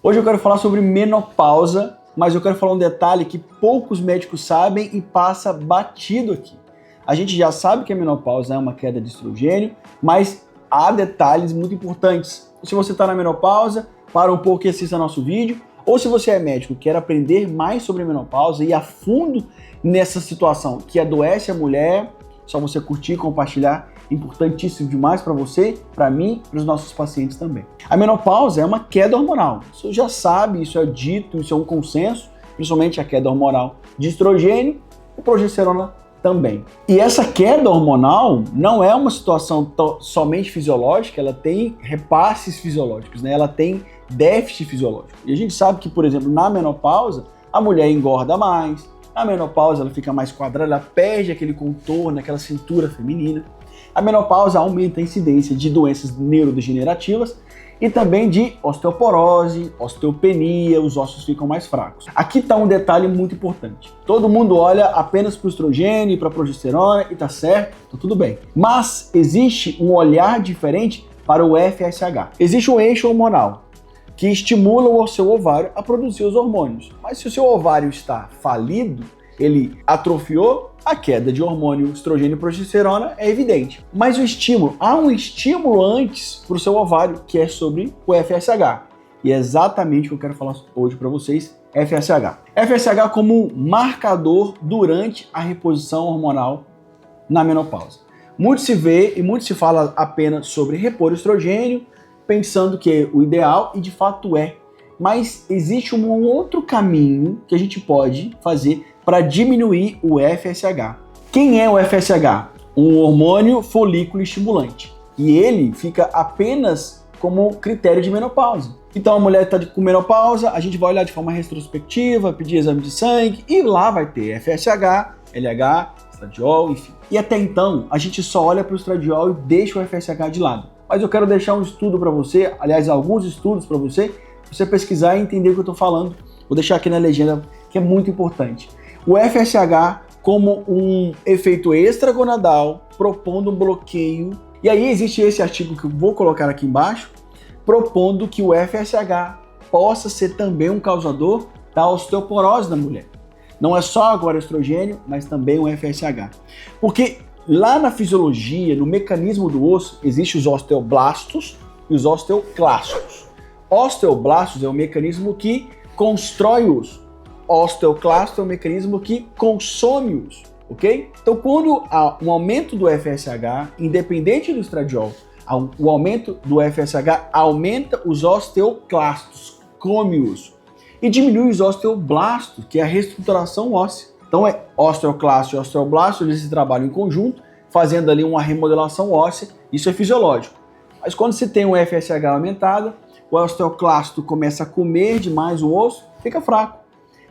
Hoje eu quero falar sobre menopausa, mas eu quero falar um detalhe que poucos médicos sabem e passa batido aqui. A gente já sabe que a menopausa é uma queda de estrogênio, mas há detalhes muito importantes. Se você está na menopausa, para um pouco e assista nosso vídeo. Ou se você é médico e quer aprender mais sobre a menopausa e a fundo nessa situação que adoece a mulher, só você curtir e compartilhar. Importantíssimo demais para você, para mim, para os nossos pacientes também. A menopausa é uma queda hormonal. Você já sabe, isso é dito, isso é um consenso, principalmente a queda hormonal de estrogênio e progesterona também. E essa queda hormonal não é uma situação somente fisiológica, ela tem repasses fisiológicos, né? Ela tem déficit fisiológico. E a gente sabe que, por exemplo, na menopausa, a mulher engorda mais, na menopausa ela fica mais quadrada, ela perde aquele contorno, aquela cintura feminina. A menopausa aumenta a incidência de doenças neurodegenerativas e também de osteoporose, osteopenia, os ossos ficam mais fracos. Aqui está um detalhe muito importante. Todo mundo olha apenas para o estrogênio e para a progesterona e está certo, está tudo bem. Mas existe um olhar diferente para o FSH. Existe um eixo hormonal que estimula o seu ovário a produzir os hormônios. Mas se o seu ovário está falido, ele atrofiou, a queda de hormônio estrogênio e progesterona é evidente. Mas o estímulo, há um estímulo antes para o seu ovário, que é sobre o FSH. E é exatamente o que eu quero falar hoje para vocês, FSH. FSH como marcador durante a reposição hormonal na menopausa. Muito se vê e muito se fala apenas sobre repor estrogênio, pensando que é o ideal, e de fato é. Mas existe um outro caminho que a gente pode fazer para diminuir o FSH. Quem é o FSH? Um hormônio folículo estimulante. E ele fica apenas como critério de menopausa. Então a mulher está com menopausa, a gente vai olhar de forma retrospectiva, pedir exame de sangue e lá vai ter FSH, LH, estradiol, enfim. E até então a gente só olha para o estradiol e deixa o FSH de lado. Mas eu quero deixar um estudo para você, aliás, alguns estudos para você pesquisar e entender o que eu estou falando. Vou deixar aqui na legenda, que é muito importante. O FSH como um efeito extragonadal, propondo um bloqueio. E aí existe esse artigo que eu vou colocar aqui embaixo, propondo que o FSH possa ser também um causador da osteoporose da mulher. Não é só agora estrogênio, mas também o FSH. Porque lá na fisiologia, no mecanismo do osso, existem os osteoblastos e os osteoclastos. Osteoblastos é o mecanismo que constrói o osso. Osteoclasto é um mecanismo que consome o osso, ok? Então, quando há um aumento do FSH, independente do estradiol, o aumento do FSH aumenta os osteoclastos, come o osso, e diminui os osteoblastos, que é a reestruturação óssea. Então, osteoclasto e osteoblasto, eles trabalham em conjunto, fazendo ali uma remodelação óssea, isso é fisiológico. Mas quando se tem um FSH aumentado, o osteoclasto começa a comer demais o osso, fica fraco.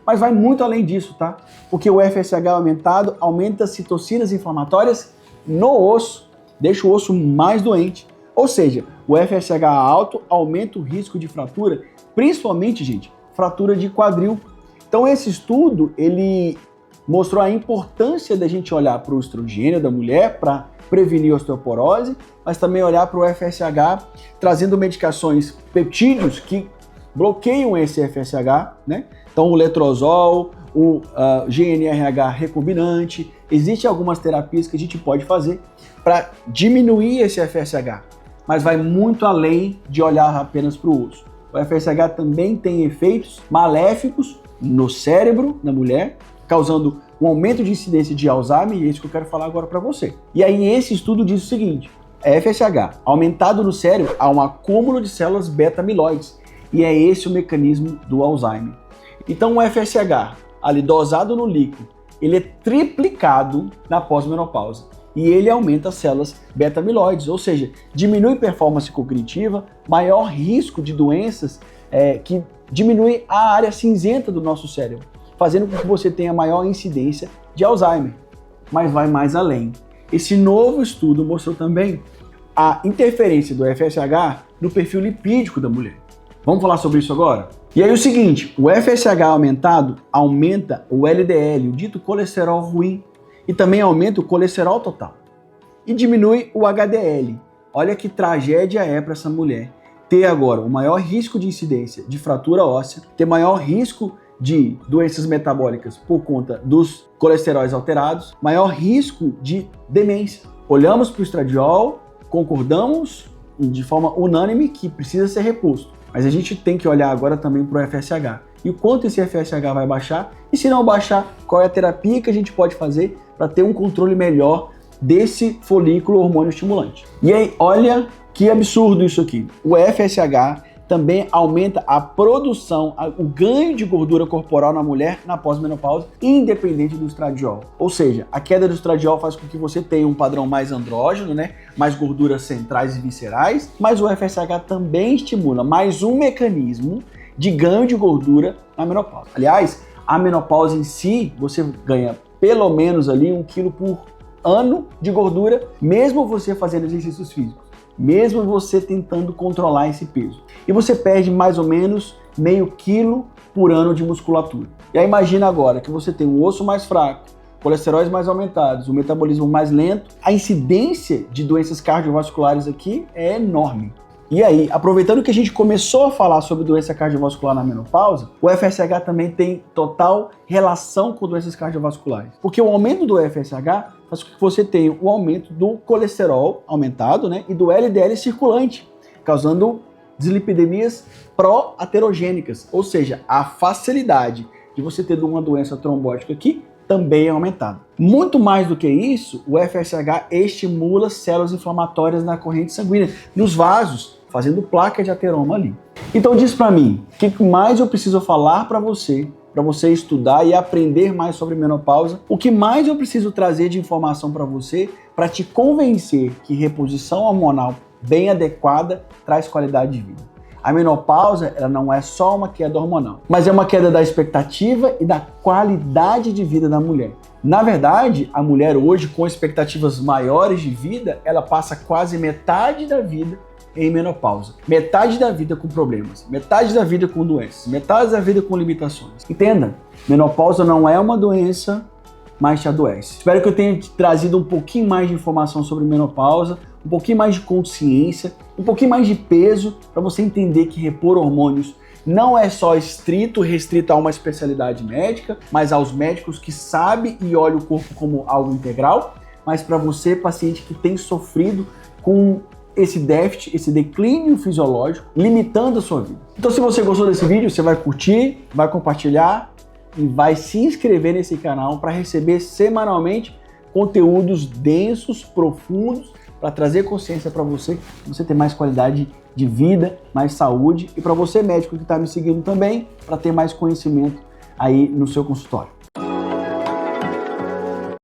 Mas vai muito além disso, tá? Porque o FSH aumentado aumenta as citocinas inflamatórias no osso, deixa o osso mais doente. Ou seja, o FSH alto aumenta o risco de fratura, principalmente, gente, fratura de quadril. Então esse estudo, ele mostrou a importância da gente olhar para o estrogênio da mulher para prevenir osteoporose, mas também olhar para o FSH, trazendo medicações peptídeos que bloqueiam esse FSH, né? Então o letrozol, o GnRH recombinante, existem algumas terapias que a gente pode fazer para diminuir esse FSH, mas vai muito além de olhar apenas para o osso. O FSH também tem efeitos maléficos no cérebro da mulher, causando um aumento de incidência de Alzheimer, e é isso que eu quero falar agora para você. E aí esse estudo diz o seguinte: FSH aumentado no cérebro, há um acúmulo de células beta-amiloides, e é esse o mecanismo do Alzheimer. Então o FSH, ali dosado no líquido, ele é triplicado na pós-menopausa. E ele aumenta as células beta-amiloides, ou seja, diminui performance cognitiva, maior risco de doenças que diminui a área cinzenta do nosso cérebro, fazendo com que você tenha maior incidência de Alzheimer. Mas vai mais além. Esse novo estudo mostrou também a interferência do FSH no perfil lipídico da mulher. Vamos falar sobre isso agora? E aí o seguinte, o FSH aumentado aumenta o LDL, o dito colesterol ruim, e também aumenta o colesterol total. E diminui o HDL. Olha que tragédia é para essa mulher ter agora o maior risco de incidência de fratura óssea, ter maior risco de doenças metabólicas por conta dos colesteróis alterados, maior risco de demência. Olhamos para o estradiol, concordamos de forma unânime que precisa ser reposto, mas a gente tem que olhar agora também para o FSH. E o quanto esse FSH vai baixar, e se não baixar, qual é a terapia que a gente pode fazer para ter um controle melhor desse folículo hormônio estimulante. E aí, olha que absurdo isso aqui. O FSH também aumenta a produção, o ganho de gordura corporal na mulher na pós-menopausa, independente do estradiol. Ou seja, a queda do estradiol faz com que você tenha um padrão mais andrógeno, né? Mais gorduras centrais e viscerais, mas o FSH também estimula mais um mecanismo de ganho de gordura na menopausa. Aliás, a menopausa em si, você ganha pelo menos ali 1 quilo por ano de gordura, mesmo você fazendo exercícios físicos, mesmo você tentando controlar esse peso. E você perde mais ou menos meio quilo por ano de musculatura. E aí imagina agora que você tem um osso mais fraco, colesteróis mais aumentados, o metabolismo mais lento, a incidência de doenças cardiovasculares aqui é enorme. E aí, aproveitando que a gente começou a falar sobre doença cardiovascular na menopausa, o FSH também tem total relação com doenças cardiovasculares. Porque o aumento do FSH faz com que você tenha o aumento do colesterol aumentado, né, e do LDL circulante, causando dislipidemias pró-aterogênicas, ou seja, a facilidade de você ter uma doença trombótica aqui também é aumentada. Muito mais do que isso, o FSH estimula células inflamatórias na corrente sanguínea, nos vasos, fazendo placa de ateroma ali. Então diz para mim, o que mais eu preciso falar para você estudar e aprender mais sobre menopausa? O que mais eu preciso trazer de informação para você para te convencer que reposição hormonal bem adequada traz qualidade de vida? A menopausa, ela não é só uma queda hormonal, mas é uma queda da expectativa e da qualidade de vida da mulher. Na verdade, a mulher hoje, com expectativas maiores de vida, ela passa quase metade da vida em menopausa. Metade da vida com problemas, metade da vida com doenças, metade da vida com limitações. Entenda, menopausa não é uma doença, mas te adoece. Espero que eu tenha trazido um pouquinho mais de informação sobre menopausa, um pouquinho mais de consciência, um pouquinho mais de peso, para você entender que repor hormônios não é só restrito a uma especialidade médica, mas aos médicos que sabem e olham o corpo como algo integral, mas para você, paciente que tem sofrido com esse déficit, esse declínio fisiológico, limitando a sua vida. Então, se você gostou desse vídeo, você vai curtir, vai compartilhar e vai se inscrever nesse canal para receber semanalmente conteúdos densos, profundos, para trazer consciência para você ter mais qualidade de vida, mais saúde, e para você médico que está me seguindo também, para ter mais conhecimento aí no seu consultório.